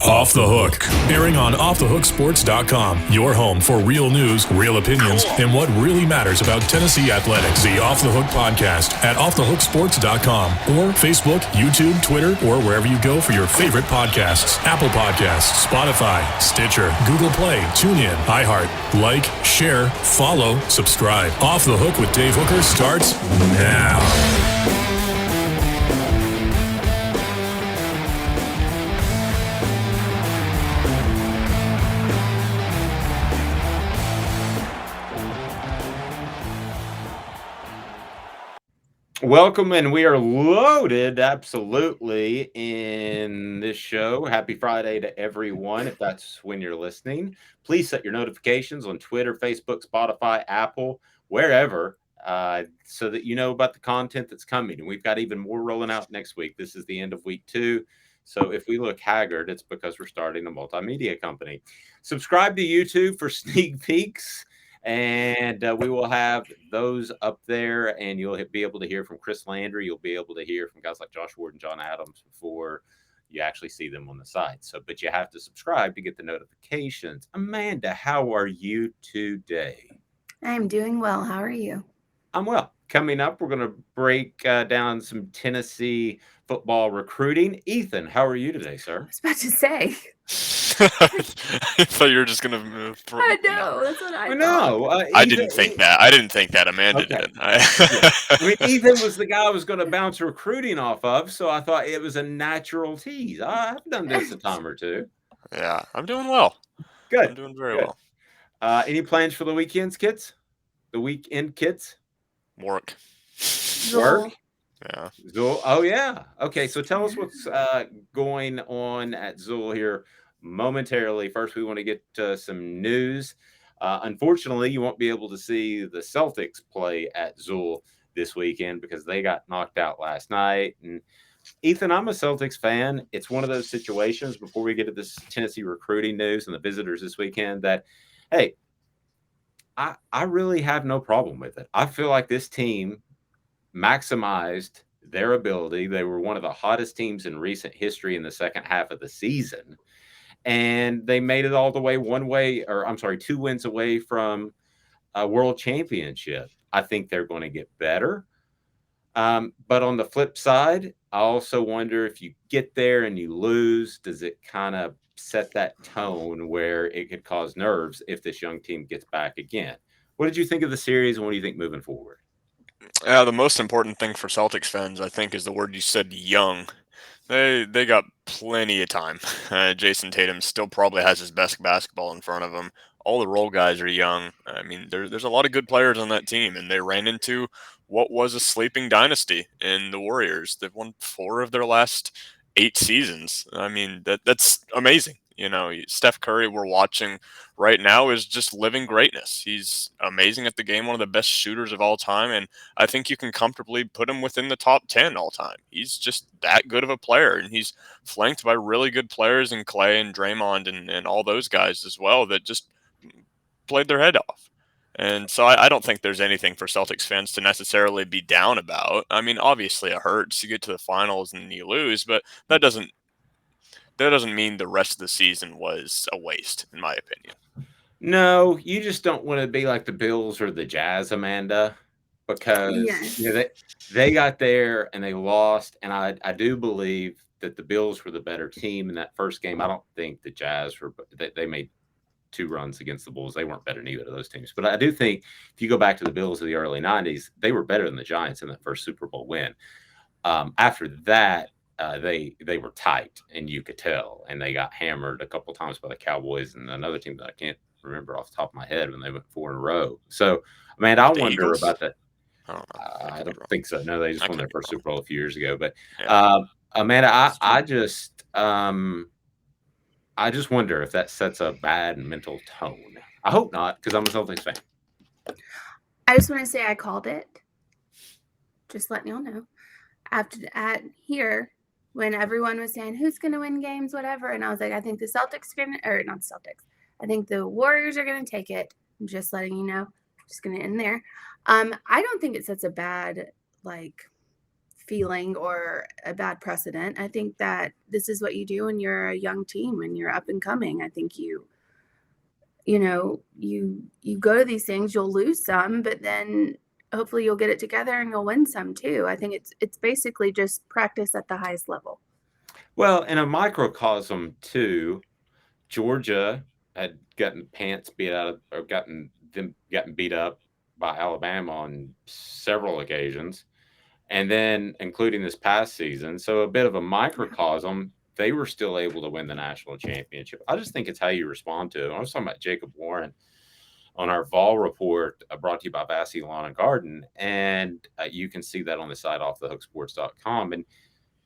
Off the Hook, airing on offthehooksports.com. Your home for real news, real opinions, and what really matters about Tennessee athletics. The Off the Hook podcast at offthehooksports.com or Facebook, YouTube, Twitter, or wherever you go for your favorite podcasts. Apple Podcasts, Spotify, Stitcher, Google Play, TuneIn, iHeart. Like, share, follow, subscribe. Off the Hook with Dave Hooker starts now. Welcome, and we are loaded absolutely in this show. Happy Friday to everyone, if that's when you're listening. Please set your notifications on Twitter, Facebook, Spotify, Apple, wherever, so that you know about the content that's coming. And we've got even more rolling out next week. This is the end of week 2. So if we look haggard, it's because we're starting a multimedia company. Subscribe to YouTube for sneak peeks. And we will have those up there, and you'll be able to hear from Chris Landry. You'll be able to hear from guys like Josh Ward and John Adams before you actually see them on the site. So, but you have to subscribe to get the notifications. Amanda, how are you today? I'm doing well. How are you? I'm well. Coming up, we're going to break down some Tennessee football recruiting. Ethan, how are you today, sir? I was about to say. I thought you were just gonna move. I know. That's what I thought. No, I didn't think that. I didn't think that. Amanda did. Ethan was the guy I was going to bounce recruiting off of, so I thought it was a natural tease. I've done this a time or two. Yeah, I'm doing well. Good. I'm doing very well. Any plans for the weekends, kids? The weekend, kids? Work. Work? Yeah. Zool. Oh, yeah. Okay, so tell us what's going on at Zool here momentarily. First, we want to get some news. Unfortunately, you won't be able to see the Celtics play at Zool this weekend because they got knocked out last night. And Ethan, I'm a Celtics fan. It's one of those situations before we get to this Tennessee recruiting news and the visitors this weekend that, hey, I really have no problem with it. I feel like this team maximized their ability. They were one of the hottest teams in recent history in the second half of the season. And they made it all the way 2 wins away from a world championship. I think they're going to get better. But on the flip side, I also wonder if you get there and you lose, does it kind of set that tone where it could cause nerves if this young team gets back again? What did you think of the series, and what do you think moving forward? The most important thing for Celtics fans, I think, is the word you said, young. They got plenty of time. Jason Tatum still probably has his best basketball in front of him. All the role guys are young. I mean, there's a lot of good players on that team, and they ran into what was a sleeping dynasty in the Warriors. They've won 4 of their last 8 seasons. I mean, that's amazing. You know, Steph Curry, we're watching right now, is just living greatness. He's amazing at the game, one of the best shooters of all time, and I think you can comfortably put him within the top 10 all time. He's just that good of a player, and he's flanked by really good players in Clay and Draymond and all those guys as well that just played their head off. And so I don't think there's anything for Celtics fans to necessarily be down about. I mean, obviously it hurts. You get to the finals and you lose, but that doesn't mean the rest of the season was a waste, in my opinion. No, you just don't want to be like the Bills or the Jazz, Amanda, because they got there and they lost. And I do believe that the Bills were the better team in that first game. I don't think the Jazz were. They made 2 runs against the Bulls. They weren't better than either of those teams. But I do think if you go back to the Bills of the early 90s, they were better than the Giants in that first Super Bowl win. After that, they were tight, and you could tell, and they got hammered a couple of times by the Cowboys and another team that I can't remember off the top of my head when they went 4 in a row. So, man, I wonder Eagles? about that. I don't think so. No, they just won their first Super Bowl a few years ago. But Amanda, I just wonder if that sets a bad mental tone. I hope not, because I'm a Celtics fan. I just want to say I called it. Just letting y'all know. At here, when everyone was saying who's going to win games, whatever, and I was like, I think the Celtics are going to, or not the Celtics. I think the Warriors are going to take it. I'm just letting you know. Just going to end there. I don't think it sets a bad feeling or a bad precedent. I think that this is what you do when you're a young team and you're up and coming. I think you go to these things, you'll lose some, but then hopefully you'll get it together and you'll win some too. I think it's basically just practice at the highest level. Well, in a microcosm too, Georgia had gotten pants beat out of, or gotten beat up by Alabama on several occasions, and then including this past season. So a bit of a microcosm, they were still able to win the national championship. I just think it's how you respond to it. I was talking about Jacob Warren on our Vol report, brought to you by Vassy Lawn and Garden, and you can see that on the site offthehooksports.com.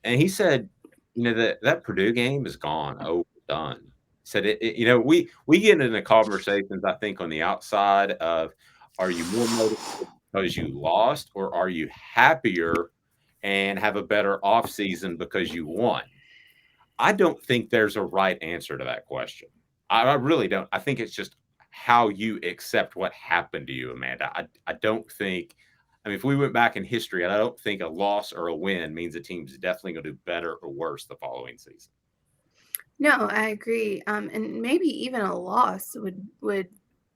And he said, that Purdue game is gone, overdone. Said we get into conversations, I think, on the outside of, are you more motivated because you lost, or are you happier and have a better offseason because you won? I don't think there's a right answer to that question. I really don't. I think it's just how you accept what happened to you, Amanda. I don't think, if we went back in history, I don't think a loss or a win means a team's definitely going to do better or worse the following season. No, I agree. And maybe even a loss would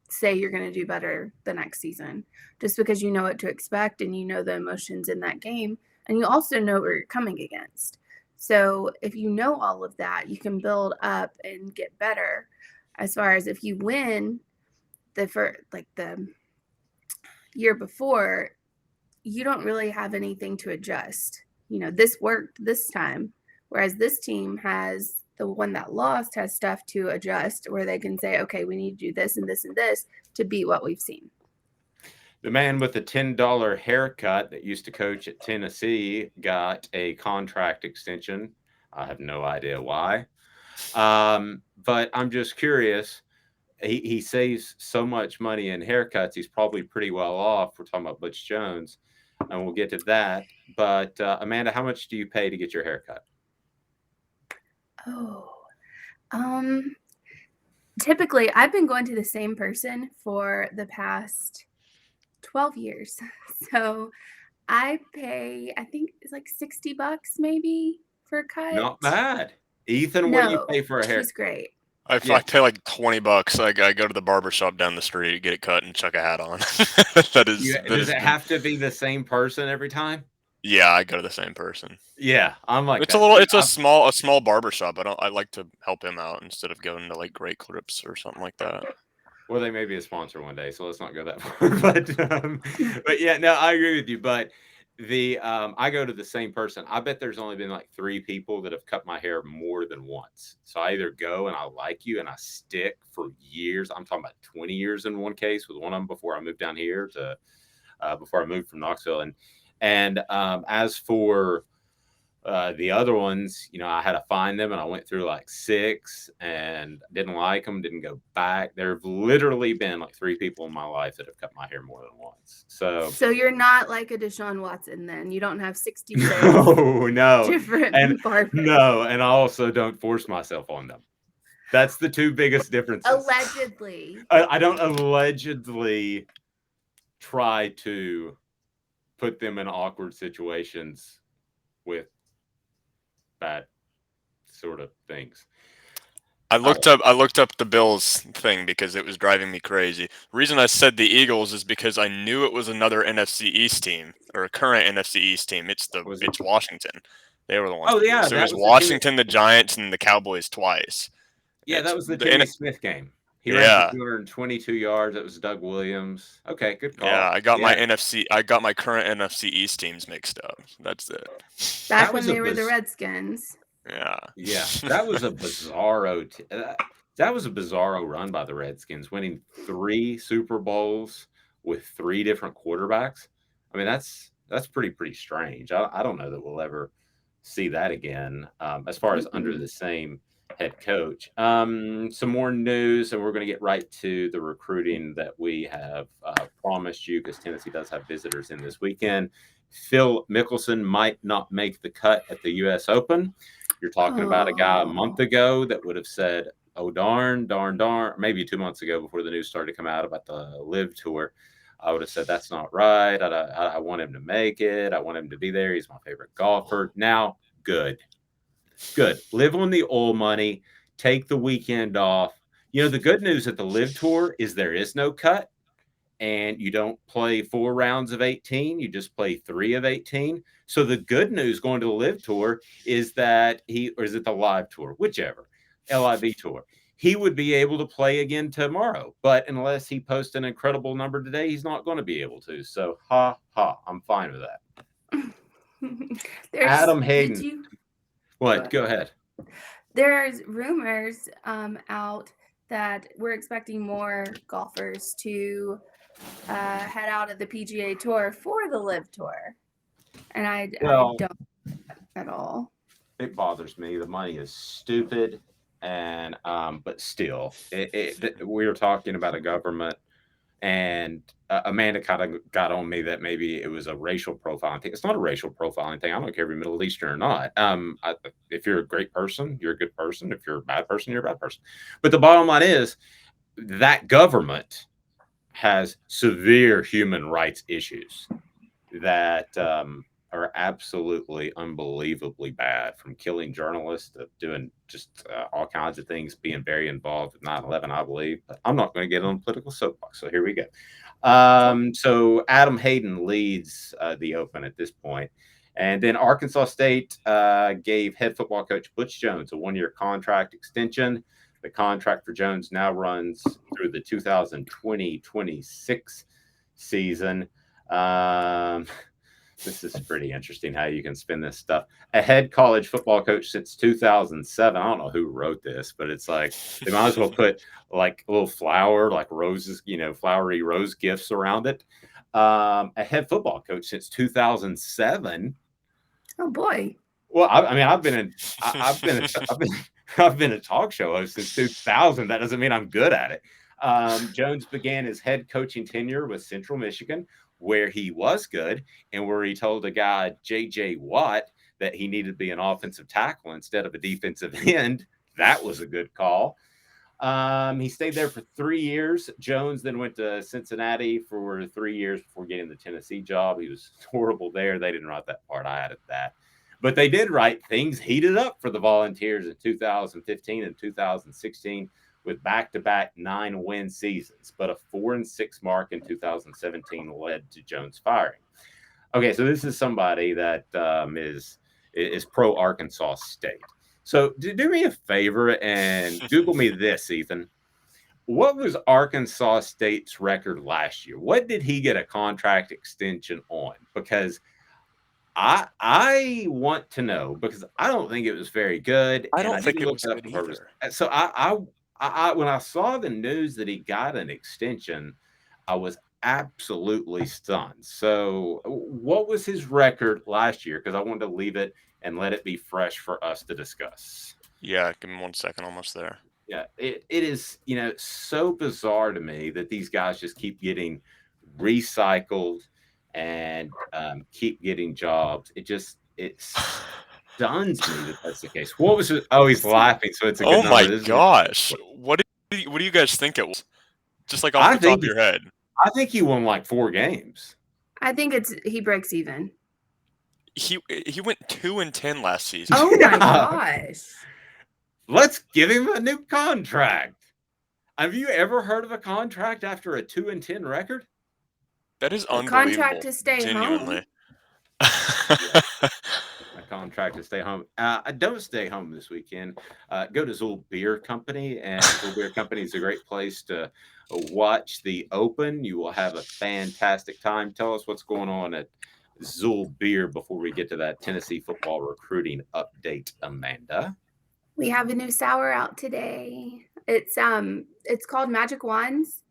say you're going to do better the next season, just because you know what to expect and you know the emotions in that game, and you also know what you're coming against. So if you know all of that, you can build up and get better. As far as if you win the year before, you don't really have anything to adjust. This worked this time, whereas this team has, the one that lost has stuff to adjust where they can say, okay, we need to do this and this and this to beat what we've seen. The man with the $10 haircut that used to coach at Tennessee got a contract extension. I have no idea why. But I'm just curious. He saves so much money in haircuts. He's probably pretty well off. We're talking about Butch Jones, and we'll get to that. But Amanda, how much do you pay to get your haircut? Typically I've been going to the same person for the past 12 years. So I pay, I think it's like $60 maybe for a cut. Not bad. Ethan, what do you pay for a haircut? He's great. I pay like $20. I go to the barber shop down the street, get it cut, and chuck a hat on. Does it have to be the same person every time? Yeah, I go to the same person. Yeah, I'm like, it's a small barber shop. I like to help him out instead of going to like Great Clips or something like that. Well, they may be a sponsor one day, so let's not go that far. But yeah, no, I agree with you. But I go to the same person. I bet there's only been like 3 people that have cut my hair more than once. So I either go and I like you and I stick for years. I'm talking about 20 years in one case with one of them before I moved down here before I moved from Knoxville. And as for the other ones, I had to find them, and I went through like 6 and didn't like them, didn't go back. There have literally been like 3 people in my life that have cut my hair more than once. So you're not like a Deshaun Watson then. You don't have 66 no, different barbers. No, and I also don't force myself on them. That's the 2 biggest differences. Allegedly. I don't allegedly try to put them in awkward situations with bad sort of things. I looked up the Bills thing because it was driving me crazy. The reason I said the Eagles is because I knew it was another NFC East team, or a current NFC East team. It's Washington. They were the ones. Oh yeah, so it was Washington, the Giants, and the Cowboys twice. Yeah, that was the Jimmy Smith game. He ran for 222 yards. It was Doug Williams. Okay, good call. Yeah, I got my current NFC East teams mixed up. That's it. Back when they were the Redskins. Yeah, that was a bizarro. That was a bizarro run by the Redskins, winning 3 Super Bowls with 3 different quarterbacks. I mean, that's pretty strange. I don't know that we'll ever see that again. As far as under the same head coach. Some more news, and we're going to get right to the recruiting that we have promised you, because Tennessee does have visitors in this weekend. Phil Mickelson might not make the cut at the U.S. Open. You're talking about a guy a month ago that would have said, oh, darn, maybe 2 months ago before the news started to come out about the Live Tour. I would have said that's not right. I want him to make it. I want him to be there. He's my favorite golfer. Now, good. Live on the oil money. Take the weekend off. The good news at the Live Tour is there is no cut, and you don't play 4 rounds of 18. You just play 3 of 18. So the good news going to the Live Tour is that or is it the Live Tour? Whichever. LIV Tour. He would be able to play again tomorrow. But unless he posts an incredible number today, he's not going to be able to. So, I'm fine with that. Adam Hayden. What? Go ahead. There's rumors out that we're expecting more golfers to head out of the PGA Tour for the Live Tour. And I don't at all. It bothers me. The money is stupid. And but still, we were talking about a government, and Amanda kind of got on me that maybe it was a racial profiling thing. It's not a racial profiling thing. I don't care if you're Middle Eastern or not. If you're a great person, you're a good person. If you're a bad person, you're a bad person. But the bottom line is that government has severe human rights issues that are absolutely unbelievably bad, from killing journalists to doing just all kinds of things, being very involved with 9/11, I believe. But I'm not going to get on a political soapbox, so here we go. So Adam Hayden leads the Open at this point. And then Arkansas State gave head football coach Butch Jones a 1-year contract extension. The contract for Jones now runs through the 2020-26 season. This is pretty interesting how you can spin this stuff. A head college football coach since 2007. I don't know who wrote this, but it's like they might as well put like a little flower, like roses, flowery rose gifts around it. A head football coach since 2007. Oh boy. Well, I've been a talk show host since 2000. That doesn't mean I'm good at it. Jones began his head coaching tenure with Central Michigan, where he was good, and where he told a guy, J.J. Watt, that he needed to be an offensive tackle instead of a defensive end. That was a good call. He stayed there for 3 years. Jones then went to Cincinnati for 3 years before getting the Tennessee job. He was horrible there. They didn't write that part. I added that. But they did write things heated up for the Volunteers in 2015 and 2016 with back-to-back 9-win seasons. But a 4-6 mark in 2017 led to Jones firing. Okay, so this is somebody that is pro-Arkansas State. So do me a favor and Google me this, Ethan. What was Arkansas State's record last year? What did he get a contract extension on? Because I want to know, because I don't think it was very good. I don't think it was good either. So I when I saw the news that he got an extension, I was absolutely stunned. So what was his record last year? Because I wanted to leave it and let it be fresh for us to discuss. Yeah, give me 1 second, almost there. Yeah, it is, so bizarre to me that these guys just keep getting recycled and keep getting jobs. It stuns me that that's the case. What was it? Oh, he's laughing, so it's a good number. My gosh. What do you guys think it was? Just like off the top of your head. I think he won like 4 games. I think he breaks even. He went 2-10 last season. Oh my gosh. Let's give him a new contract. Have you ever heard of a contract after a 2-10 record? That is unbelievable. Contract to stay genuinely. Home. A contract to stay home. Don't stay home this weekend. Go to Zool Beer Company, and Zool Beer Company is a great place to watch the Open. You will have a fantastic time. Tell us what's going on at Zool Beer before we get to that Tennessee football recruiting update, Amanda. We have a new sour out today. It's called Magic Wands.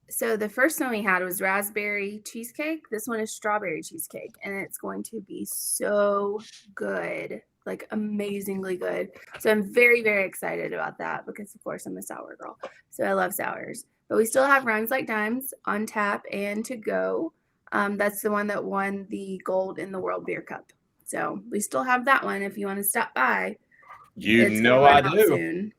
So the first one we had was raspberry cheesecake. This one is strawberry cheesecake, and it's going to be so good, like amazingly good. So I'm very, very excited about that because, of course, I'm a sour girl. So I love sours. But we still have Rhymes Like Dimes on tap and to go. That's the one that won the gold in the World Beer Cup. So we still have that one if you want to stop by. I do.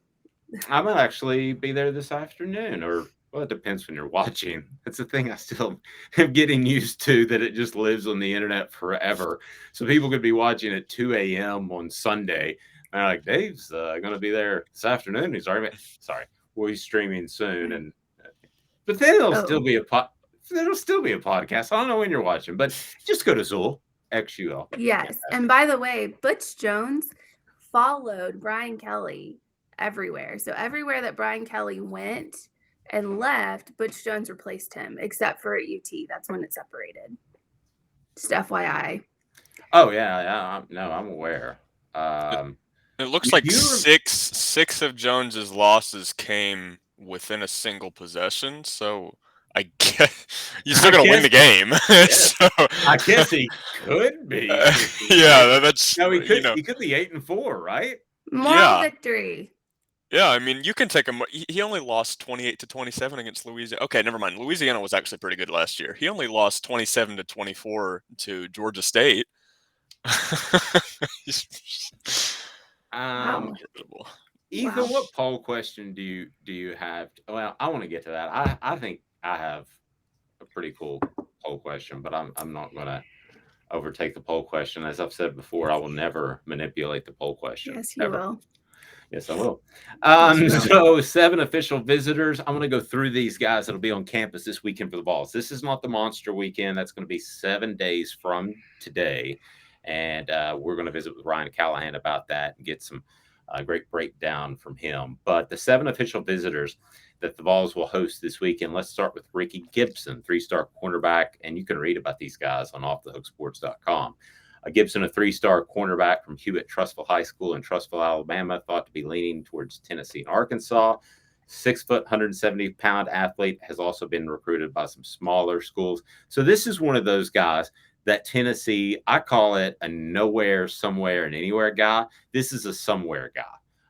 I might actually be there this afternoon or Well, it depends when you're watching. That's the thing I still am getting used to, that it just lives on the internet forever. So people could be watching at 2 a.m. on Sunday. And they're like, Dave's going to be there this afternoon. He's already, sorry, well, he's streaming soon. And but then it'll still be a podcast. I don't know when you're watching, but just go to Zool, XUL. Yes. And by the way, Butch Jones followed Brian Kelly everywhere. So everywhere that Brian Kelly went and left, Butch Jones replaced him, except for at UT. That's when it separated. Just FYI. Oh, yeah. I'm aware. It looks like six of Jones's losses came within a single possession. So I guess you still got to win the game. So, I guess he could be. Yeah, that's no. He could be 8-4, right? Moral victory. Yeah, I mean, you can take him. He only lost 28-27 against Louisiana. Okay, never mind. Louisiana was actually pretty good last year. He only lost 27-24 to Georgia State. Ethan, what poll question do you have? Well, I want to get to that. I think I have a pretty cool poll question, but I'm not going to overtake the poll question. As I've said before, I will never manipulate the poll question. Yes, you will. Yes, I will. So 7 official visitors. I'm going to go through these guys that'll be on campus this weekend for the Vols. This is not the Monster Weekend. That's going to be 7 days from today. And we're going to visit with Ryan Callahan about that and get some great breakdown from him. But the 7 official visitors that the Vols will host this weekend, let's start with Ricky Gibson, 3-star cornerback. And you can read about these guys on offthehooksports.com. Gibson, a 3-star cornerback from Hewitt-Trussville High School in Trussville, Alabama, thought to be leaning towards Tennessee and Arkansas. 6 foot, 170-pound athlete, has also been recruited by some smaller schools. So this is one of those guys that Tennessee, I call it a nowhere, somewhere, and anywhere guy. This is a somewhere guy.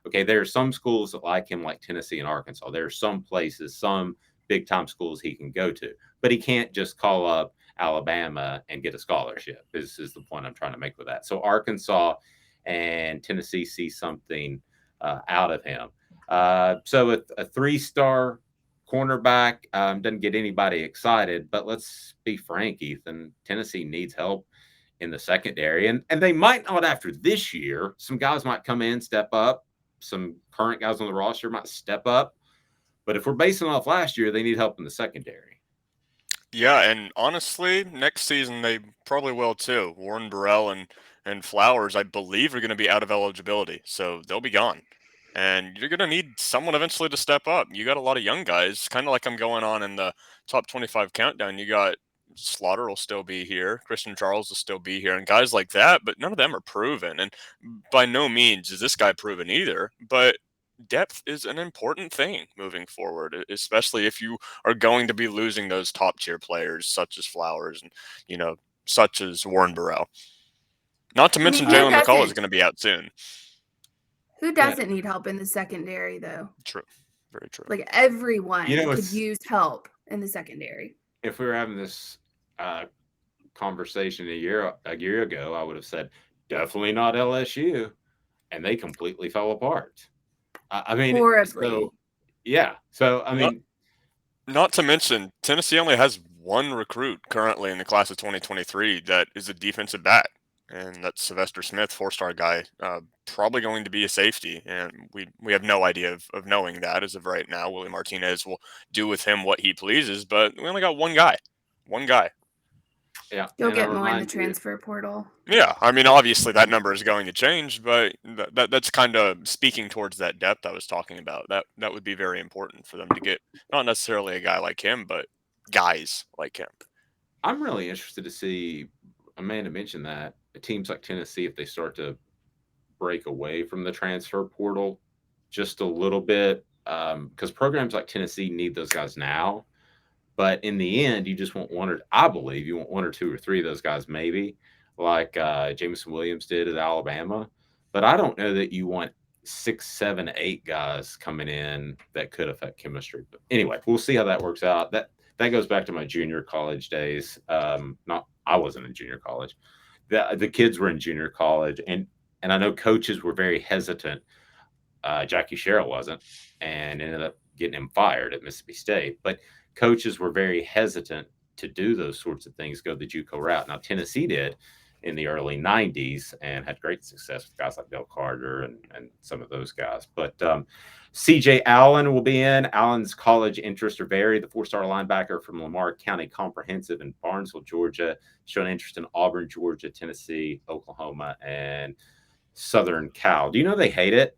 Okay, there are some schools that like him, like Tennessee and Arkansas. There are some places, some big-time schools he can go to. But he can't just call up Alabama and get a scholarship. This is the point I'm trying to make with that. So Arkansas and Tennessee see something out of him. So a 3-star cornerback doesn't get anybody excited, but let's be frank, Ethan, Tennessee needs help in the secondary, and they might not after this year. Some guys might come in, step up. Some current guys on the roster might step up, but if we're basing off last year, they need help in the secondary. Yeah, and honestly, next season they probably will too. Warren Burrell and Flowers, I believe, are going to be out of eligibility, so they'll be gone. And you're going to need someone eventually to step up. You got a lot of young guys, kind of like I'm going on in the top 25 countdown. You got Slaughter will still be here, Christian Charles will still be here, and guys like that, but none of them are proven. And by no means is this guy proven either, but depth is an important thing moving forward, especially if you are going to be losing those top tier players such as Flowers and, such as Warren Burrell. Not to mention Jalen McCall is going to be out soon. Who doesn't need help in the secondary, though? True. Very true. Like everyone could use help in the secondary. If we were having this conversation a year ago, I would have said definitely not LSU, and they completely fell apart. I mean, horribly. So I mean, not to mention Tennessee only has one recruit currently in the class of 2023 that is a defensive back, and that's Sylvester Smith, 4-star guy, probably going to be a safety, and we have no idea of knowing that as of right now. Willie Martinez will do with him what he pleases, but we only got one guy. Yeah, you'll get more in the transfer portal. Yeah, I mean, obviously that number is going to change, but that's kind of speaking towards that depth I was talking about. That would be very important for them to get not necessarily a guy like him, but guys like him. I'm really interested to see. Amanda mentioned that teams like Tennessee, if they start to break away from the transfer portal just a little bit, because programs like Tennessee need those guys now. But in the end, you just want I believe you want 1 or 2 or 3 of those guys, maybe like Jameson Williams did at Alabama. But I don't know that you want 6, 7, 8 guys coming in that could affect chemistry. But anyway, we'll see how that works out. That goes back to my junior college days. I wasn't in junior college. The kids were in junior college, and I know coaches were very hesitant. Jackie Sherrill wasn't, and ended up getting him fired at Mississippi State. But coaches were very hesitant to do those sorts of things, go the JUCO route. Now Tennessee did in the early 90s and had great success with guys like Del Carter and some of those guys. But CJ Allen will be in. Allen's college interests are varied. The four-star linebacker from Lamar County Comprehensive in Barnesville, Georgia, showing interest in Auburn, Georgia, Tennessee, Oklahoma, and Southern Cal. Do you know they hate it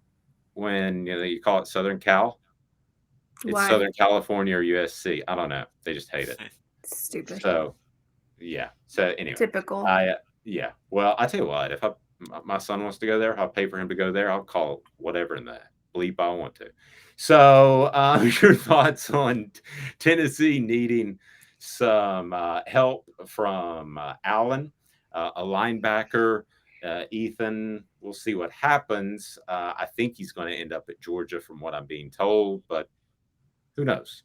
when you call it Southern Cal? It's Why? Southern California or USC. I don't know. They just hate it. Stupid. So, yeah. So anyway, Typical. Yeah. Well, I tell you what, if my son wants to go there, I'll pay for him to go there. I'll call whatever in the bleep I want to. So, your thoughts on Tennessee needing some help from Allen, a linebacker, Ethan? We'll see what happens. I think he's going to end up at Georgia from what I'm being told, but who knows?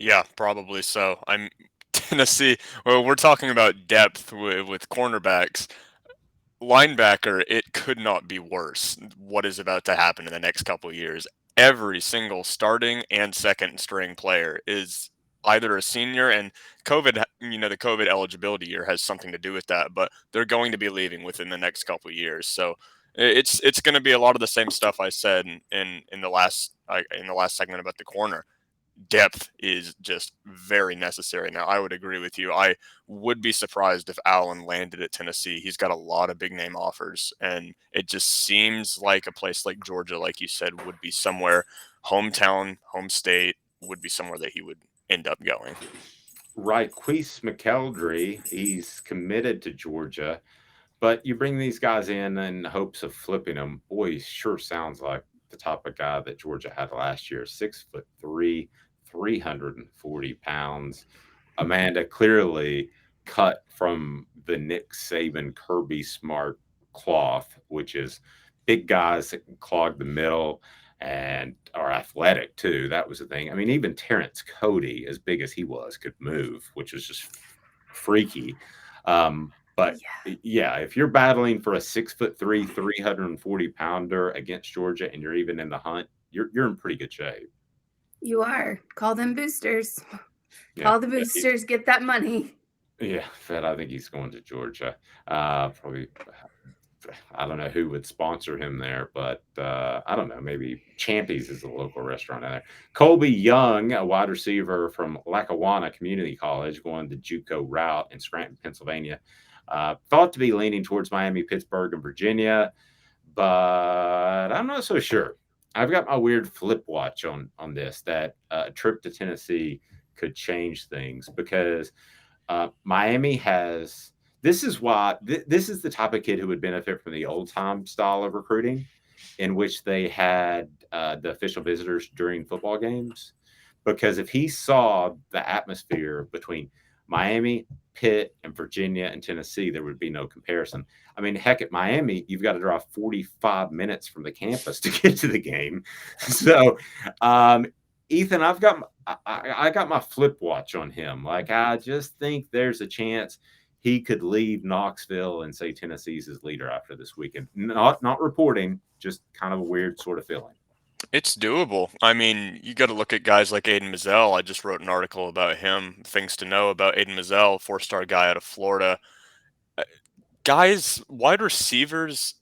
Yeah, probably so. I'm Tennessee. Well, we're talking about depth with cornerbacks. Linebacker, it could not be worse. What is about to happen in the next couple of years? Every single starting and second string player is either a senior, and COVID, the COVID eligibility year has something to do with that, but they're going to be leaving within the next couple of years. So it's going to be a lot of the same stuff I said in the last segment about the corner. Depth is just very necessary. Now, I would agree with you. I would be surprised if Allen landed at Tennessee. He's got a lot of big name offers, and it just seems like a place like Georgia, like you said, would be somewhere hometown, home state, would be somewhere that he would end up going. Right. Queese McElderry, he's committed to Georgia, but you bring these guys in hopes of flipping them. Boy, he sure sounds like the type of guy that Georgia had last year. 6'3", 340 pounds. Amanda, clearly cut from the Nick Saban, Kirby Smart cloth, which is big guys that can clog the middle and are athletic too. That was the thing. I mean, even Terrence Cody, as big as he was, could move, which was just freaky. But yeah, if you're battling for a 6'3", 340 pounder against Georgia, and you're even in the hunt, you're in pretty good shape. You are. Call them boosters. Yeah, Call the boosters. Get that money. Yeah, Fed. I think he's going to Georgia. Probably. I don't know who would sponsor him there, but I don't know. Maybe Champy's is a local restaurant out there. Colby Young, a wide receiver from Lackawanna Community College, going the JUCO route in Scranton, Pennsylvania. Thought to be leaning towards Miami, Pittsburgh, and Virginia, but I'm not so sure. I've got my weird flip watch on this, that a trip to Tennessee could change things, because Miami has. This is why this is the type of kid who would benefit from the old time style of recruiting, in which they had the official visitors during football games. Because if he saw the atmosphere between Miami, Pitt, and Virginia and Tennessee, there would be no comparison. I mean, heck, at Miami, you've got to drive 45 minutes from the campus to get to the game. So, Ethan, I got my flip watch on him. Like, I just think there's a chance he could leave Knoxville and say Tennessee's his leader after this weekend. Not reporting, just kind of a weird sort of feeling. It's doable. I mean, you got to look at guys like Aiden Mazzell. I just wrote an article about him. Things to know about Aiden Mazzell, 4-star guy out of Florida. Guys, wide receivers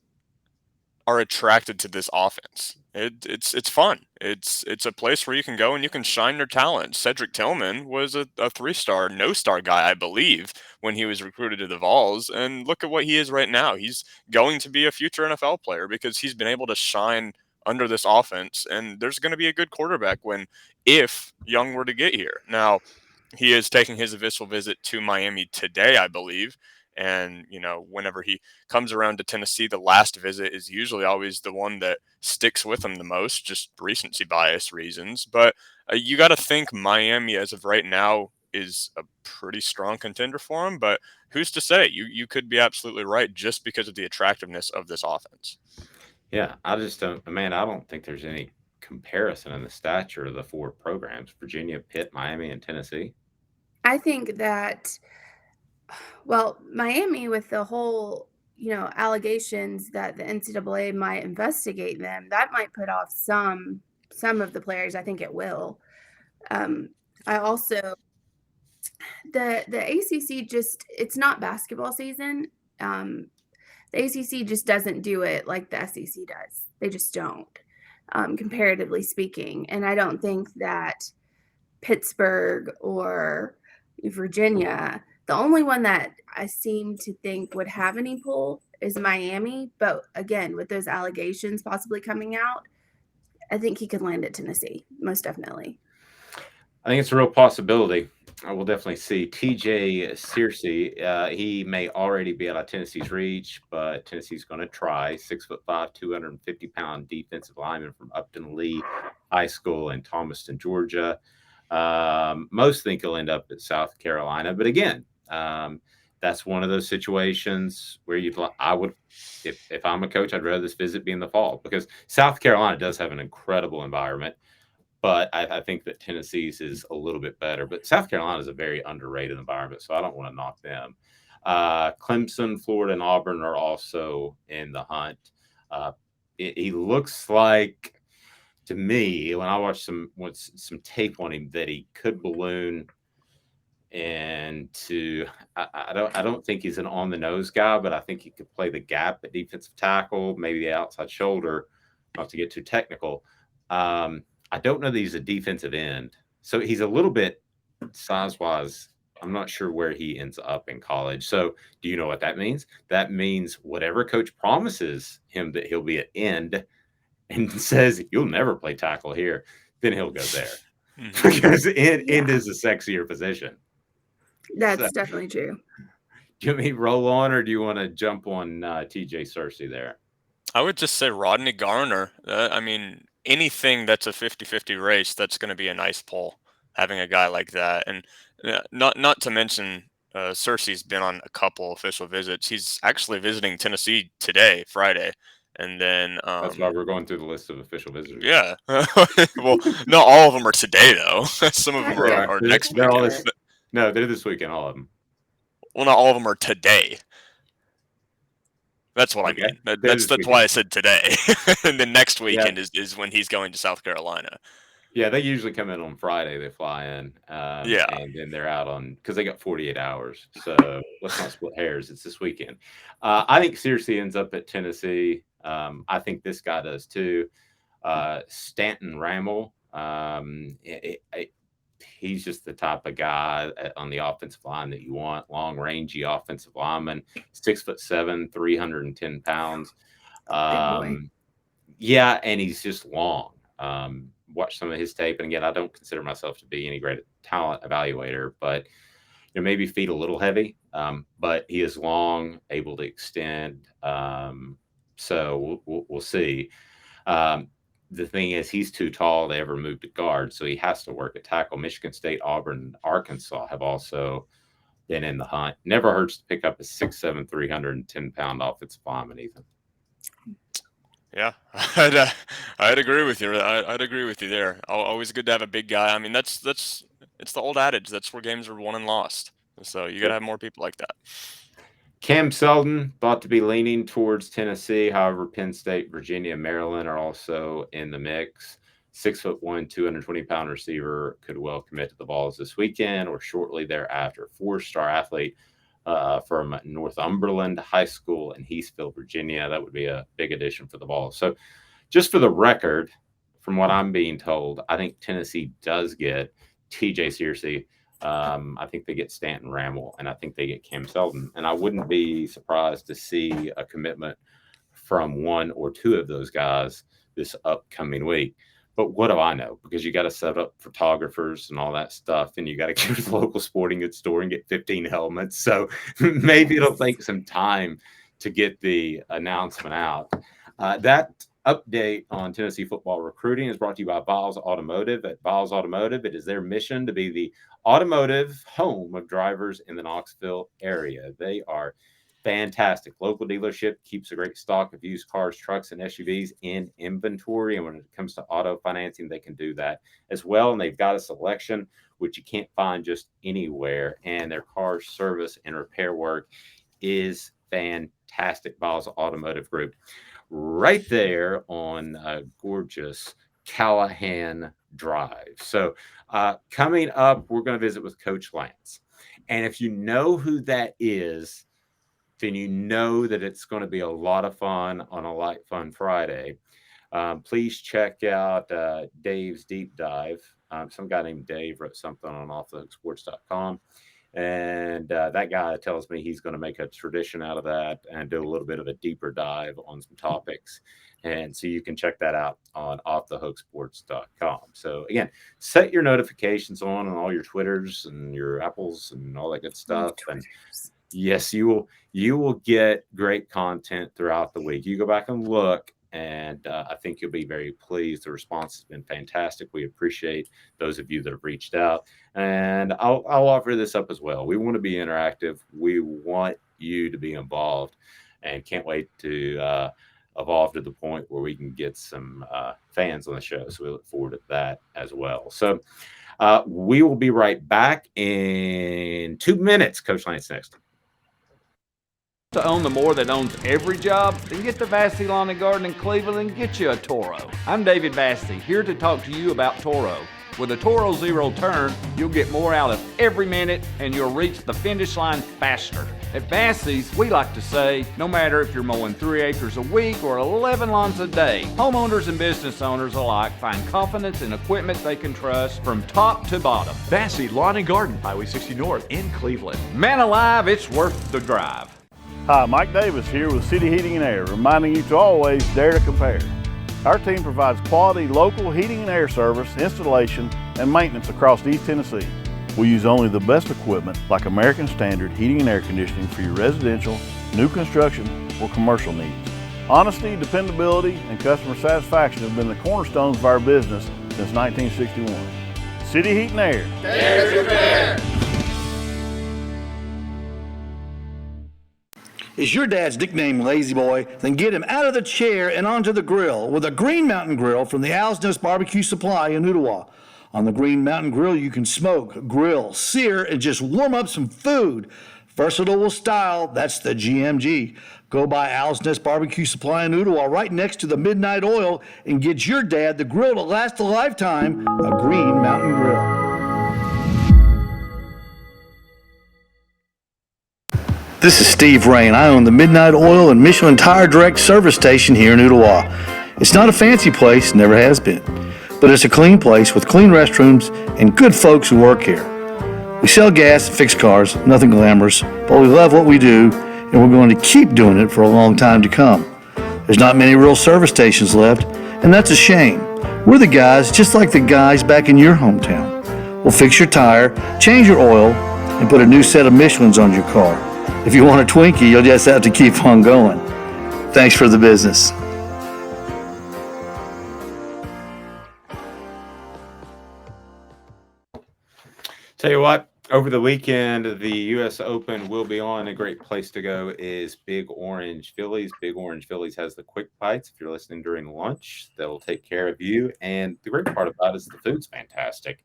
are attracted to this offense. It's fun. It's a place where you can go and you can shine your talent. Cedric Tillman was a 3-star, no-star guy, I believe, when he was recruited to the Vols. And look at what he is right now. He's going to be a future NFL player because he's been able to shine under this offense. And there's going to be a good quarterback if Young were to get here. Now, he is taking his official visit to Miami today, I believe. And, whenever he comes around to Tennessee, the last visit is usually always the one that sticks with him the most, just recency bias reasons. But you got to think Miami, as of right now, is a pretty strong contender for him. But who's to say? You could be absolutely right just because of the attractiveness of this offense. Yeah, I just don't, man, I don't think there's any comparison in the stature of the four programs: Virginia, Pitt, Miami, and Tennessee. I think that, well, Miami, with the whole, allegations that the NCAA might investigate them, that might put off some some of the players. I think it will. I also the ACC just it's not basketball season. The ACC just doesn't do it like the SEC does. They just don't, comparatively speaking. And I don't think that Pittsburgh or Virginia, the only one that I seem to think would have any pull is Miami. But again, with those allegations possibly coming out, I think he could land at Tennessee, most definitely. I think it's a real possibility. I will definitely see TJ Searcy. He may already be out of Tennessee's reach, but Tennessee's going to try. 6'5", 250-pound defensive lineman from Upton Lee High School in Thomaston, Georgia. Most think he'll end up at South Carolina, but again, that's one of those situations where I would, if I'm a coach, I'd rather this visit be in the fall because South Carolina does have an incredible environment. But I think that Tennessee's is a little bit better. But South Carolina is a very underrated environment, so I don't want to knock them. Clemson, Florida, and Auburn are also in the hunt. He looks like, to me, when I watch some tape on him, that he could balloon into. I don't think he's an on the nose guy, but I think he could play the gap at defensive tackle, maybe the outside shoulder. Not to get too technical. I don't know that he's a defensive end. So he's a little bit size-wise. I'm not sure where he ends up in college. So do you know what that means? That means whatever coach promises him that he'll be an end and says, you'll never play tackle here, then he'll go there. Because end is a sexier position. That's definitely true. Do you want me to roll on or do you want to jump on TJ Searcy there? I would just say Rodney Garner. I mean, anything that's a 50-50 race, that's going to be a nice pull, having a guy like that. And not to mention, Cersei's been on a couple official visits. He's actually visiting Tennessee today, Friday. And then that's why we're going through the list of official visitors. Yeah. Well, not all of them are today, though. Some of them are next weekend. No, they're this weekend, all of them. Well, not all of them are today. That's what I mean. That's why I said today. And then next weekend is when he's going to South Carolina. Yeah, they usually come in on Friday. They fly in. And then they're out because they got 48 hours. So let's not split hairs. It's this weekend. I think Searcy ends up at Tennessee. I think this guy does too. Stanton Ramel. He's just the type of guy on the offensive line that you want. Long, rangy offensive lineman, 6'7", 310 pounds. Yeah, and he's just long. Watch some of his tape, and again, I don't consider myself to be any great talent evaluator, but maybe feet a little heavy. But he is long, able to extend. So we'll see. The thing is, he's too tall to ever move to guard, so he has to work at tackle. Michigan State, Auburn, and Arkansas have also been in the hunt. Never hurts to pick up a 6'7", 310-pound offensive lineman, Ethan. Yeah, I'd agree with you. I'd agree with you there. Always good to have a big guy. I mean, it's the old adage. That's where games are won and lost. So you got to have more people like that. Cam Seldon thought to be leaning towards Tennessee. However, Penn State, Virginia, Maryland are also in the mix. 6'1", 220-pound receiver could well commit to the Vols this weekend or shortly thereafter. 4-star athlete from Northumberland High School in Heathville, Virginia. That would be a big addition for the Vols. So just for the record, from what I'm being told, I think Tennessee does get TJ Searcy. I think they get Stanton Ramel, and I think they get Cam Seldon. And I wouldn't be surprised to see a commitment from one or two of those guys this upcoming week. But what do I know? Because you got to set up photographers and all that stuff, and you got to go to the local sporting goods store and get 15 helmets. So maybe it'll take some time to get the announcement out. That update on Tennessee football recruiting is brought to you by Biles Automotive. At Biles Automotive, it is their mission to be the automotive home of drivers in the Knoxville area. They are fantastic. Local dealership keeps a great stock of used cars, trucks, and SUVs in inventory. And when it comes to auto financing, they can do that as well. And they've got a selection which you can't find just anywhere. And their car service and repair work is fantastic. Biles Automotive Group. Right there on gorgeous Callahan Drive. So coming up, we're going to visit with Coach Lance. And if you know who that is, then you know that it's going to be a lot of fun on a Light Fun Friday. Please check out Dave's Deep Dive. Some guy named Dave wrote something on offthehooksports.com. And that guy tells me he's going to make a tradition out of that and do a little bit of a deeper dive on some topics. And so you can check that out on offthehooksports.com. So again, set your notifications on all your Twitters and your Apples and all that good stuff. And yes, you will get great content throughout the week. You go back and look, and I think you'll be very pleased. The response has been fantastic. We appreciate those of you that have reached out, and I'll offer this up as well. We want to be interactive. We want you to be involved, and can't wait to evolve to the point where we can get some fans on the show. So we look forward to that as well. So we will be right back in 2 minutes. Coach Lance next. To own the more that owns every job, then get to Vassy Lawn and Garden in Cleveland and get you a Toro. I'm David Vassy, here to talk to you about Toro. With a Toro Zero Turn, you'll get more out of every minute and you'll reach the finish line faster. At Vassy's, we like to say, no matter if you're mowing 3 acres a week or 11 lawns a day, homeowners and business owners alike find confidence in equipment they can trust from top to bottom. Vassy Lawn and Garden, Highway 60 North in Cleveland. Man alive, it's worth the drive. Hi, Mike Davis here with City Heating and Air, reminding you to always dare to compare. Our team provides quality local heating and air service, installation, and maintenance across East Tennessee. We use only the best equipment like American Standard heating and air conditioning for your residential, new construction, or commercial needs. Honesty, dependability, and customer satisfaction have been the cornerstones of our business since 1961. City Heat and Air. Dare to compare. Is your dad's nickname Lazy Boy? Then get him out of the chair and onto the grill with a Green Mountain Grill from the Owl's Nest Barbecue Supply in Ottawa. On the Green Mountain Grill, you can smoke, grill, sear, and just warm up some food. Versatile with style, that's the GMG. Go by Owl's Nest Barbecue Supply in Ottawa right next to the Midnight Oil and get your dad the grill to last a lifetime, a Green Mountain Grill. This is Steve Rain. I own the Midnight Oil and Michelin Tire Direct service station here in Ottawa. It's not a fancy place, never has been, but it's a clean place with clean restrooms and good folks who work here. We sell gas and fix cars, nothing glamorous, but we love what we do and we're going to keep doing it for a long time to come. There's not many real service stations left, and that's a shame. We're the guys just like the guys back in your hometown. We'll fix your tire, change your oil, and put a new set of Michelins on your car. If you want a Twinkie, you'll just have to keep on going. Thanks for the business. Tell you what, over the weekend, the U.S. Open will be on. A great place to go is Big Orange Phillies. Big Orange Phillies has the quick bites. If you're listening during lunch, they'll take care of you. And the great part about it is the food's fantastic.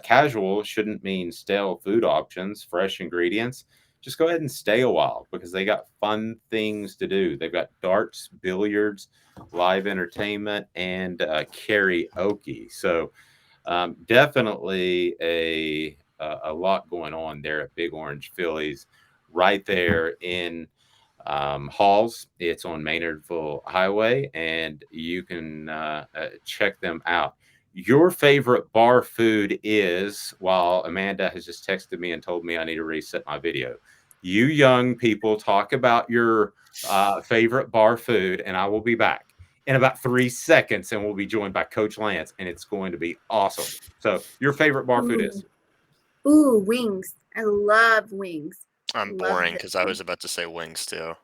Casual shouldn't mean stale food options, fresh ingredients. Just go ahead and stay a while because they got fun things to do. They've got darts, billiards, live entertainment, and karaoke. So definitely a lot going on there at Big Orange Phillies right there in Halls. It's on Maynardville Highway, and you can check them out. Your favorite bar food is, while Amanda has just texted me and told me I need to reset my video. You young people talk about your favorite bar food, and I will be back in about 3 seconds, and we'll be joined by Coach Lance, and it's going to be awesome. So your favorite bar food is? Ooh, wings. I love wings. I'm boring because I was about to say wings too.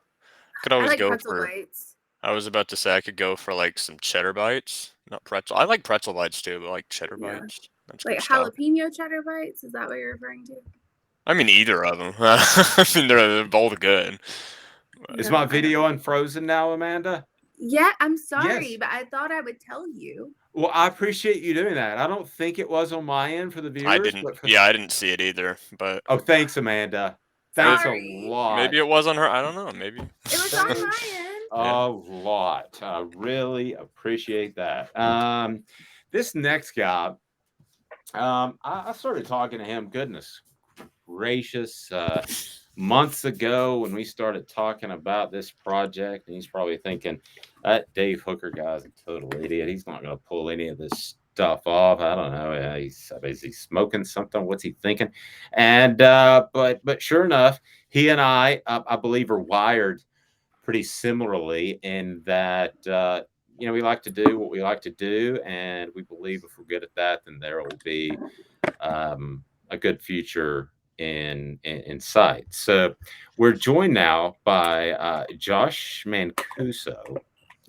Could always like go pretzel for. bites. I was about to say I could go for like some cheddar bites, not pretzel. I like pretzel bites too, but like cheddar bites. That's Like good stuff. jalapeno cheddar bites? Is that what you're referring to? I mean, either of them. I mean, they're both good. Is my video unfrozen now, Amanda? Yeah, I'm sorry, Yes. but I thought I would tell you. Well, I appreciate you doing that. I don't think it was on my end for the viewers. I didn't. But for... Yeah, I didn't see it either. But oh, thanks, Amanda. Thanks Sorry. a lot. maybe it was on her. I don't know. Maybe It was on my end. A lot. I really appreciate that. this next guy, I started talking to him. Goodness gracious, months ago when we started talking about this project, and he's probably thinking that Dave Hooker guy's a total idiot. He's not going to pull any of this stuff off. I don't know. Is he smoking something? What's he thinking? And but sure enough, he and I believe are wired pretty similarly in that we like to do what we like to do, and we believe if we're good at that, then there will be a good future in sight. So we're joined now by Josh Mancuso,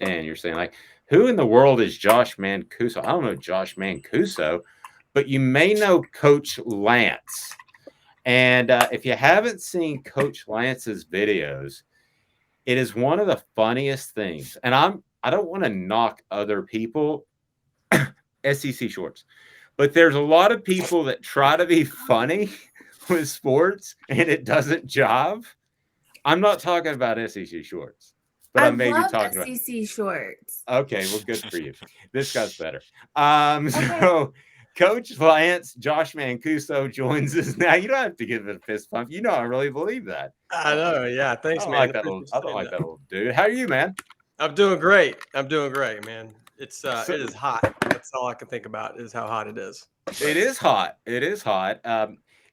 and you're saying, like, who in the world is Josh Mancuso? I don't know Josh Mancuso, but you may know Coach Lance. And if you haven't seen Coach Lance's videos, it is one of the funniest things. And I don't want to knock other people, SEC shorts, but there's a lot of people that try to be funny with sports and it doesn't jive. I'm not talking about SEC shorts, but I may be talking about SEC shorts. Okay, well, good for you. This guy's better. So Coach Lance, Josh Mancuso joins us now. You don't have to give it a fist pump. You know, I really believe that. I know. Yeah. Thanks, man. I don't like that little dude. How are you, man? I'm doing great, man. It is hot. That's all I can think about is how hot it is. It is hot. It is hot.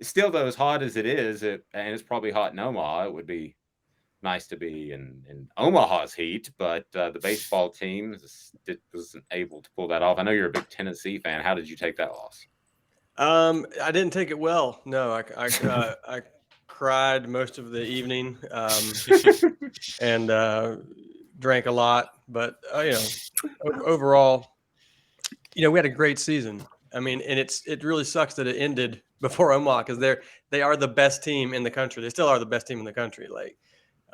Still, though, as hot as it is, and it's probably hot in Omaha, it would be nice to be in Omaha's heat, but the baseball team wasn't able to pull that off. I know you're a big Tennessee fan. How did you take that loss? I didn't take it well. No, I cried most of the evening and drank a lot. But overall, we had a great season. I mean, and it really sucks that it ended before Omaha because they are the best team in the country. They still are the best team in the country. Like,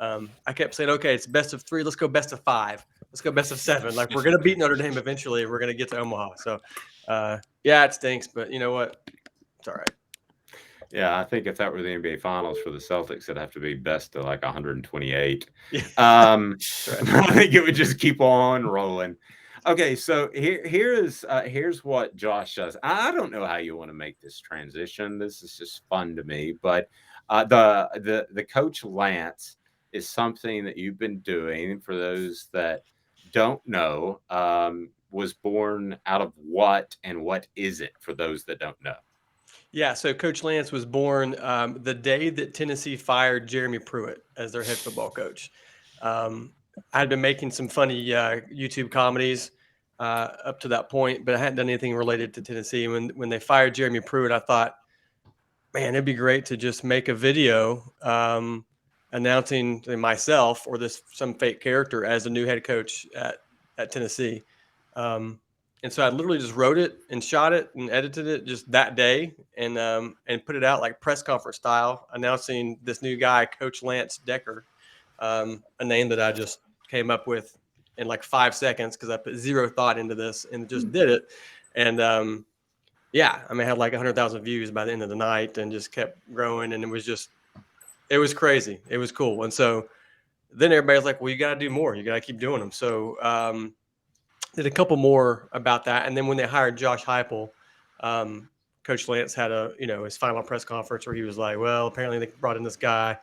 I kept saying, okay, it's best of 3. Let's go best of 5. Let's go best of 7. Like, we're going to beat Notre Dame eventually. We're going to get to Omaha. So, yeah, it stinks, but you know what? It's all right. Yeah, I think if that were the NBA Finals for the Celtics, it'd have to be best of like 128. Right. I think it would just keep on rolling. Okay, so here's what Josh does. I don't know how you want to make this transition. This is just fun to me, but the Coach Lance is something that you've been doing. For those that don't know, was born out of what, and what is it for those that don't know? Yeah, so Coach Lance was born the day that Tennessee fired Jeremy Pruitt as their head football coach. I had been making some funny YouTube comedies up to that point, but I hadn't done anything related to Tennessee. When they fired Jeremy Pruitt, I thought, man, it'd be great to just make a video announcing myself or some fake character as the new head coach at Tennessee. And so I literally just wrote it and shot it and edited it just that day and put it out like press conference style, announcing this new guy, Coach Lance Decker, a name that I just came up with in like 5 seconds because I put zero thought into this and just did it. And I had like 100,000 views by the end of the night and just kept growing. And it was crazy. It was cool. And so then everybody's like, well, you got to do more. You got to keep doing them. So did a couple more about that. And then when they hired Josh Heupel, Coach Lance had his final press conference where he was like, well, apparently they brought in this guy,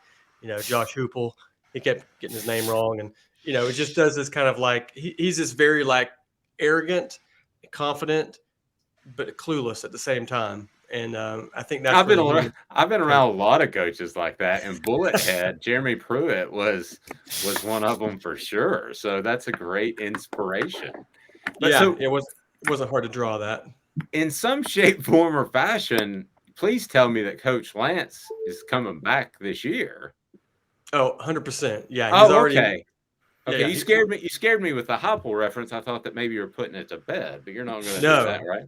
Josh Heupel. He kept getting his name wrong. And, it just does this kind of like, he's this very like arrogant, confident, but clueless at the same time. And I think that's I've been around a lot of coaches like that, and Bullethead Jeremy Pruitt was one of them for sure. So that's a great inspiration. But yeah, it wasn't hard to draw that. In some shape, form, or fashion, please tell me that Coach Lance is coming back this year. Oh, 100%. Yeah. He's already. Okay. Yeah, you scared me with the Heupel reference. I thought that maybe you were putting it to bed, but you're not going to do that, right?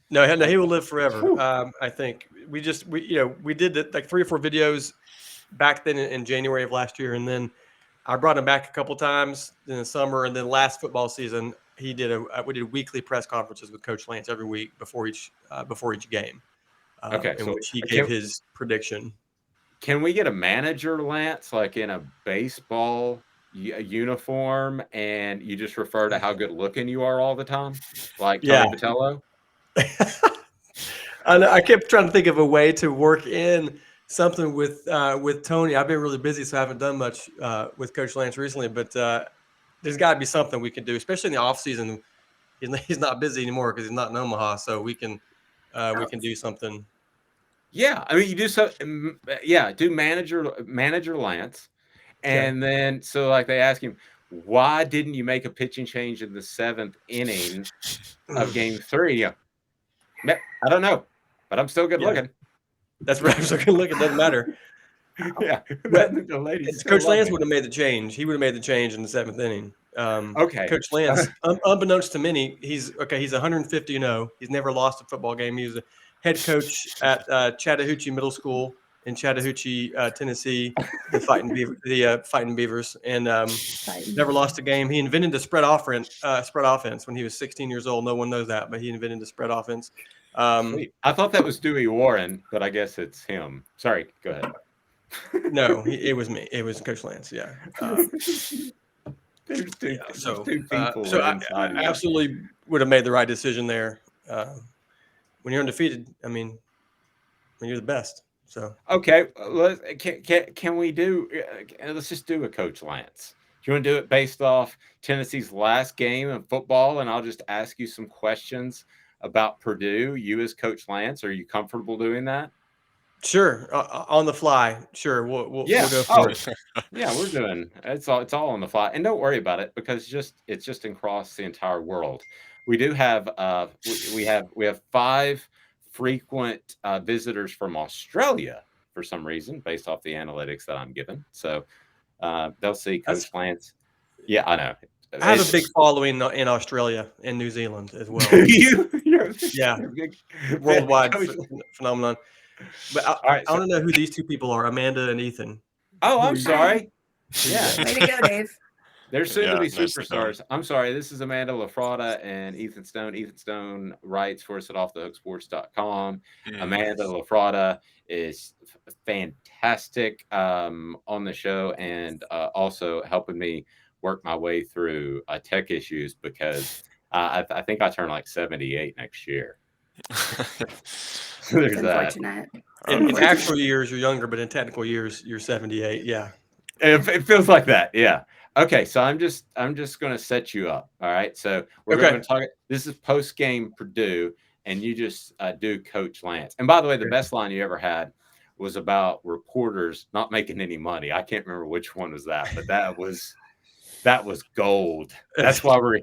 No, he will live forever. I think we did like 3 or 4 videos back then in January of last year, and then I brought him back a couple times in the summer, and then last football season we did weekly press conferences with Coach Lance every week before each game. In which he gave his prediction. Can we get a manager, Lance, like in a baseball uniform, and you just refer to how good looking you are all the time, like Tony Vitello? I kept trying to think of a way to work in something with Tony. I've been really busy, so I haven't done much with Coach Lance recently. But there's got to be something we can do, especially in the off season. He's not busy anymore because he's not in Omaha, so we can do something. Yeah, I mean, you do so. Yeah, do manager Lance, and then so like they ask him, why didn't you make a pitching change in the 7th inning of Game 3? Yeah, I don't know, but I'm still good looking. That's right. I'm still good looking. Doesn't matter. Yeah, but the ladies Coach Lance would have made the change. He would have made the change in the 7th inning. Okay, Coach Lance, unbeknownst to many, he's 150-0. He's never lost a football game. He was a head coach at Chattahoochee Middle School in Chattahoochee, Tennessee, the Fighting Beavers, and never lost a game. He invented the spread offense when he was 16 years old. No one knows that, but he invented the spread offense. Sweet. I thought that was Dewey Warren, but I guess it's him. Sorry, go ahead. No, it was me. It was Coach Lance. Yeah. There's two people So I inside. absolutely would have made the right decision there. When you're undefeated, I mean, when you're the best. So okay, can we do? Let's just do a Coach Lance. Do you want to do it based off Tennessee's last game of football, and I'll just ask you some questions about Purdue? You as Coach Lance, are you comfortable doing that? Sure, on the fly. Sure, we'll go for it. Yeah, we're doing it's all on the fly, and don't worry about it because it's just across the entire world. We do have we have 5 frequent visitors from Australia for some reason, based off the analytics that I'm given. So they'll see Coach Lance. Yeah, I know. I have a big following in Australia and New Zealand as well. Yeah, worldwide phenomenon. But I want to know who these two people are, Amanda and Ethan. Oh, I'm sorry. Yeah. Way to go, Dave. They're soon to be superstars. I'm sorry. This is Amanda LaFratta and Ethan Stone. Ethan Stone writes for us at offthehooksports.com. Amanda LaFratta is fantastic on the show and also helping me work my way through tech issues because I think I turn like 78 next year. There's unfortunate. In actual years, you're younger, but in technical years, you're 78. Yeah. It feels like that. Yeah. Okay. So I'm just going to set you up. All right. So we're going to talk. This is post game Purdue, and you just do Coach Lance. And by the way, the best line you ever had was about reporters not making any money. I can't remember which one was that, but that was gold. That's why we're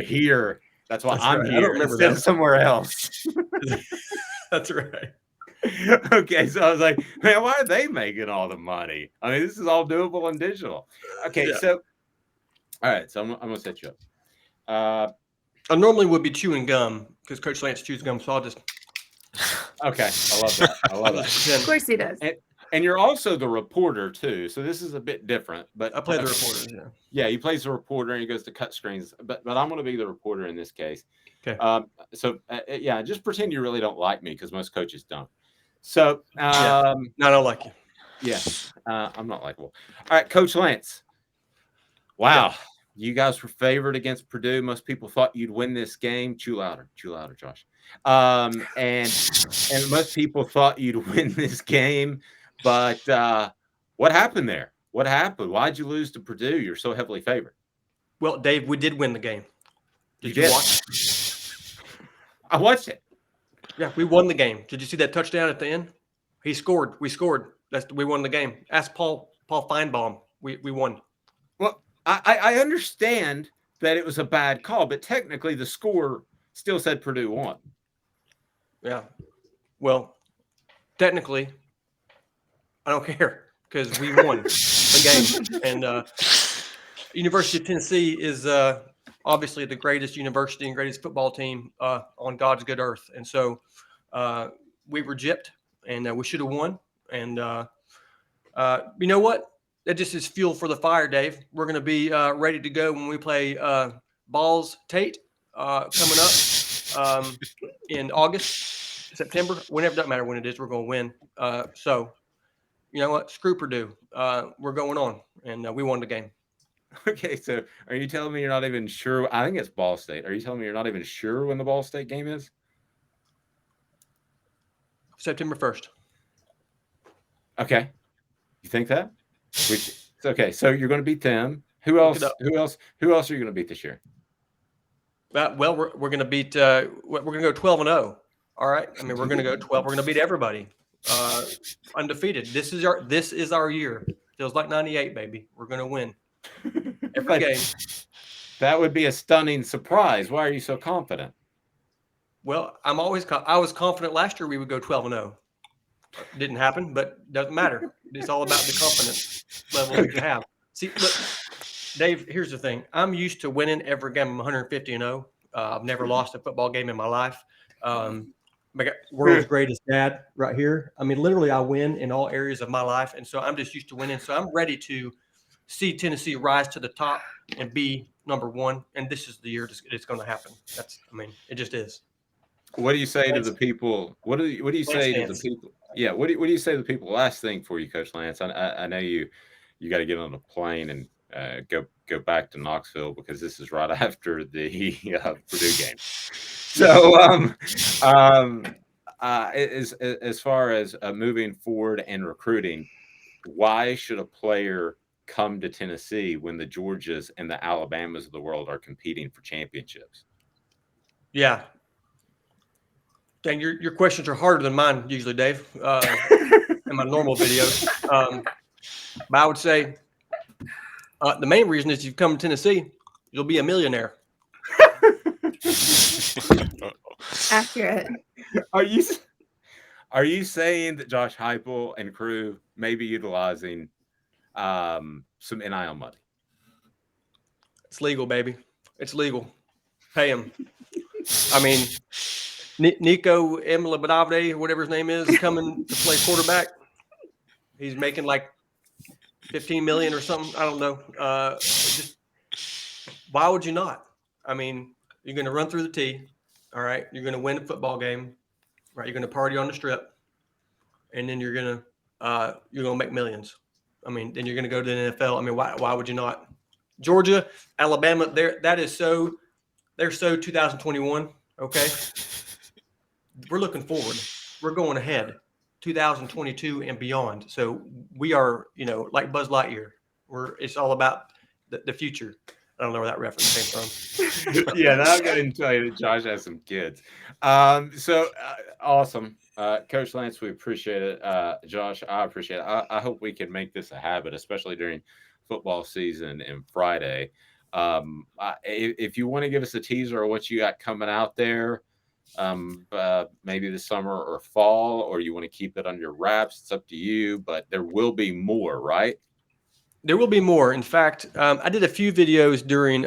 here. That's why I'm here instead of somewhere else. That's right. Okay, so I was like, man, why are they making all the money? I mean, this is all doable and digital. Okay, so all right, so I'm gonna set you up. I normally would be chewing gum because Coach Lance chews gum, so I'll just. Okay, I love that. I love that. Of course he does. And you're also the reporter too, so this is a bit different. But I play the reporter. Yeah, he plays the reporter and he goes to cut screens. But I'm going to be the reporter in this case. Okay. So just pretend you really don't like me because most coaches don't. So no, I don't like you. Yeah, I'm not likable. All right, Coach Lance. Wow, you guys were favored against Purdue. Most people thought you'd win this game. Chew louder, Josh. And most people thought you'd win this game. But what happened there? What happened? Why'd you lose to Purdue? You're so heavily favored. Well, Dave, we did win the game. Did you watch it? I watched it. Yeah, we won the game. Did you see that touchdown at the end? He scored. We scored. We won the game. Ask Paul Feinbaum. We won. Well, I understand that it was a bad call, but technically the score still said Purdue won. Yeah. Well, technically, I don't care because we won the game. And University of Tennessee is obviously the greatest university and greatest football team on God's good earth. And so we were gypped, and we should have won. And you know what? That just is fuel for the fire, Dave. We're going to be ready to go when we play Balls Tate coming up in August, September, whenever. Doesn't matter when it is. We're going to win. So, you know what? Screw Purdue. We're going on, and we won the game. Okay, so are you telling me you're not even sure? I think it's Ball State. Are you telling me you're not even sure when the Ball State game is? September 1st. Okay. You think that? Okay. So you're going to beat them. Who else? Who else are you going to beat this year? Well, we're going to beat. We're going to go 12-0. All right. I mean, we're going to go 12. We're going to beat everybody. Undefeated. This is our year. Feels like '98, baby. We're going to win every game. That would be a stunning surprise. Why are you so confident? Well, I was confident last year we would go 12-0. Didn't happen, but doesn't matter. It's all about the confidence level that you have. See, look, Dave, here's the thing. I'm used to winning every game. I'm 150-0. I've never lost a football game in my life. I got world's greatest dad right here. I mean, literally, I win in all areas of my life, and so I'm just used to winning. So I'm ready to see Tennessee rise to the top and be number one. And this is the year it's going to happen. It just is. What do you say to the people? What do you say to the people? Yeah, what do you say to the people? Last thing for you, Coach Lance. I know you got to get on a plane and go back to Knoxville because this is right after the Purdue game. So as far as moving forward and recruiting, why should a player come to Tennessee when the Georgias and the Alabamas of the world are competing for championships? Yeah. Dang, your questions are harder than mine usually, Dave, in my normal videos. But I would say the main reason is you come to Tennessee, you'll be a millionaire. Accurate. Are you saying that Josh Heupel and crew may be utilizing some NIL money? It's legal, baby. It's legal. Pay him. I mean, Nico Emilabadavde, whatever his name is coming to play quarterback. He's making like $15 million or something. I don't know. Why would you not? I mean, you're going to run through the tee. All right. You're going to win a football game. Right. You're going to party on the strip. And then you're going to make millions. I mean, then you're going to go to the NFL. I mean, why would you not? Georgia, Alabama, they're so 2021. Okay. We're looking forward. We're going ahead, 2022 and beyond. So we are, like Buzz Lightyear. It's all about the future. I don't know where that reference came from. Yeah, now I'm going to tell you that Josh has some kids. Awesome. Coach Lance, we appreciate it. Josh, I appreciate it. I hope we can make this a habit, especially during football season and Friday. If you want to give us a teaser of what you got coming out there, maybe this summer or fall, or you want to keep it under wraps, it's up to you, but there will be more, right? There will be more. In fact, I did a few videos during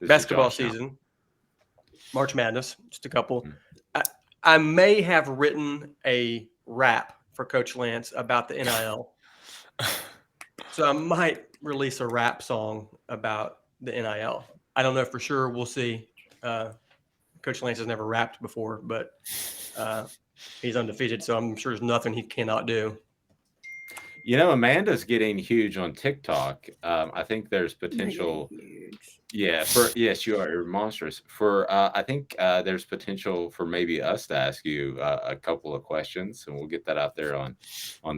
basketball season, March Madness, just a couple. Mm-hmm. I may have written a rap for Coach Lance about the NIL. So I might release a rap song about the NIL. I don't know for sure. We'll see. Coach Lance has never rapped before, but he's undefeated, so I'm sure there's nothing he cannot do. Amanda's getting huge on TikTok. I think there's potential. Yeah, yes, you are. You're monstrous. I think there's potential for maybe us to ask you a couple of questions, and we'll get that out there on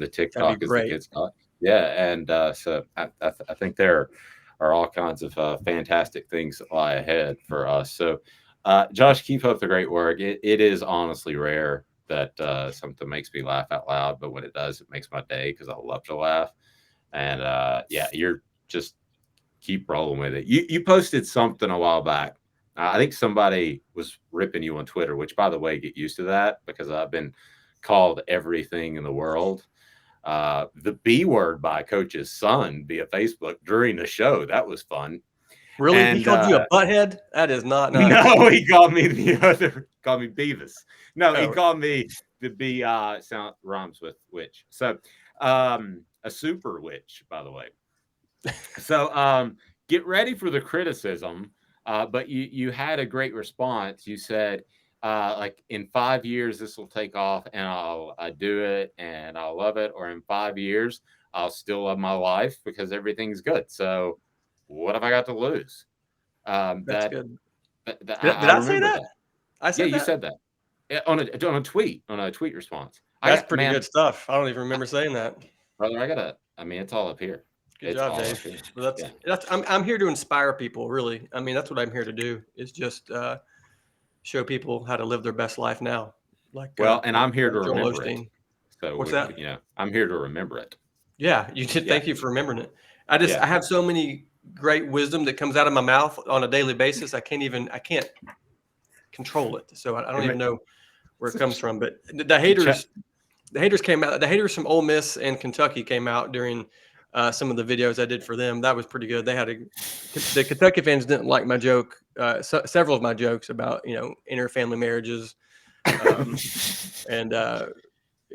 the TikTok as the kids talk. Yeah, and so I think there are all kinds of fantastic things that lie ahead for us. So, Josh, keep up the great work. It is honestly rare that something makes me laugh out loud, but when it does, it makes my day because I love to laugh. And you're just keep rolling with it. You posted something a while back. I think somebody was ripping you on Twitter, which, by the way, get used to that because I've been called everything in the world. The B word by Coach's son via Facebook during the show. That was fun. Really? And, he called you a butthead? That is not nice. No, he called me called me Beavis. No, he called me the B sound rhymes with witch. So a super witch, by the way. So get ready for the criticism. But you had a great response. You said, like in 5 years, this will take off and I'll do it and I'll love it. Or in 5 years, I'll still love my life because everything's good. So what have I got to lose? That's good. Did I say that? I said that. You said that. on a tweet response. That's pretty good stuff. I don't even remember saying that. Brother, I mean, it's all up here. Good job, Dave. Well, I'm here to inspire people, really. I mean, that's what I'm here to do, is just show people how to live their best life now. And I'm here to remember it. So what's that? I'm here to remember it. Yeah, you did. Thank you for remembering it. I have so many great wisdom that comes out of my mouth on a daily basis. I can't control it. So I don't even know where it comes from. But the haters came out. The haters from Ole Miss and Kentucky came out during some of the videos I did for them. That was pretty good. The Kentucky fans didn't like my joke, several of my jokes about interfamily marriages, and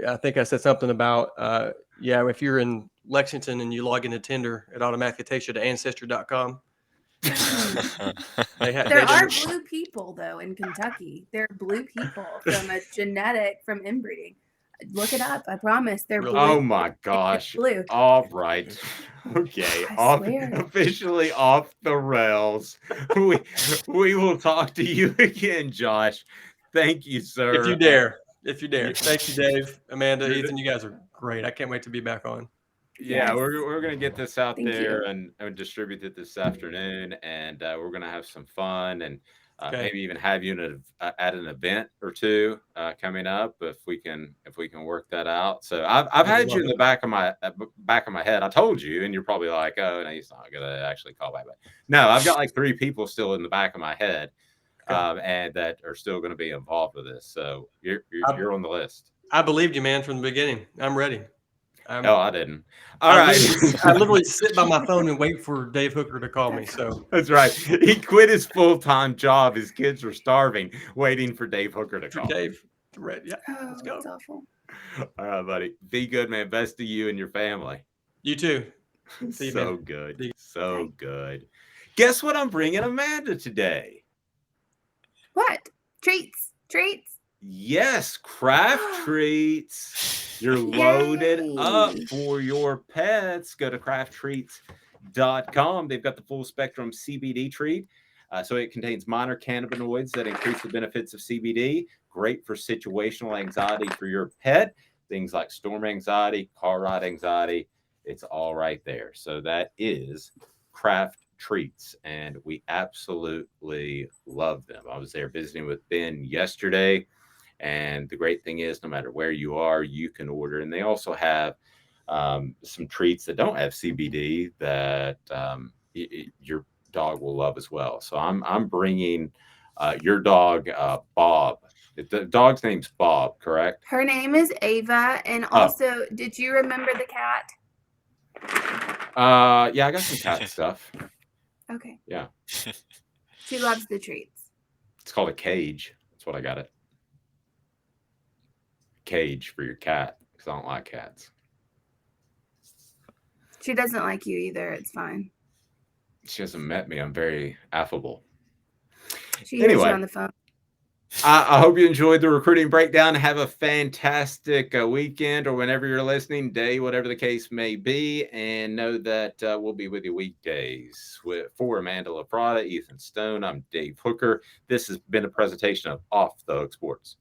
I think I said something about if you're in Lexington and you log into Tinder, it automatically takes you to ancestry.com. There are blue people though in Kentucky. They're blue people from inbreeding. Look it up. I promise. They're blue. Oh my gosh. Blue. All right. Okay. Officially off the rails. We will talk to you again, Josh. Thank you, sir. If you dare. Thank you, Dave, Amanda, Ethan. You guys are great. I can't wait to be back on. Yeah, we're gonna get this out there and distribute it this afternoon, and we're gonna have some fun and maybe even have you at an event or two coming up if we can work that out. So I've had you in the back of my head. I told you, and you're probably like, oh no, he's not gonna actually call back. But no, I've got like 3 people still in the back of my head. And that are still going to be involved with this. So you're on the list. I believed you, man, from the beginning. I'm ready. I didn't. All right. I literally sit by my phone and wait for Dave Hooker to call me. So that's right. He quit his full-time job. His kids were starving, waiting for Dave Hooker to call. Dave, yeah, let's go. That's awful. All right, buddy. Be good, man. Best to you and your family. You too. See you, so good. So good. Guess what I'm bringing Amanda today? What? Treats. Yes, craft treats. You're loaded up for your pets. Go to crafttreats.com. They've got the full spectrum CBD treat. So it contains minor cannabinoids that increase the benefits of CBD. Great for situational anxiety for your pet. Things like storm anxiety, car ride anxiety. It's all right there. So that is Craft Treats, and we absolutely love them. I was there visiting with Ben yesterday, and the great thing is no matter where you are, you can order. And they also have some treats that don't have CBD that your dog will love as well. So I'm bringing your dog Bob. The dog's name's Bob, correct? Her name is Ava. And also, did you remember the cat? Yeah, I got some cat stuff. Okay. Yeah. She loves the treats. It's called a cage. That's what I got it. Cage for your cat, because I don't like cats. She doesn't like you either. It's fine. She hasn't met me. I'm very affable. She hears you on the phone. I hope you enjoyed the recruiting breakdown. Have a fantastic weekend, or whenever you're listening, day, whatever the case may be. And know that we'll be with you weekdays. For Amanda LaFratta, Ethan Stone, I'm Dave Hooker. This has been a presentation of Off the Hook Sports.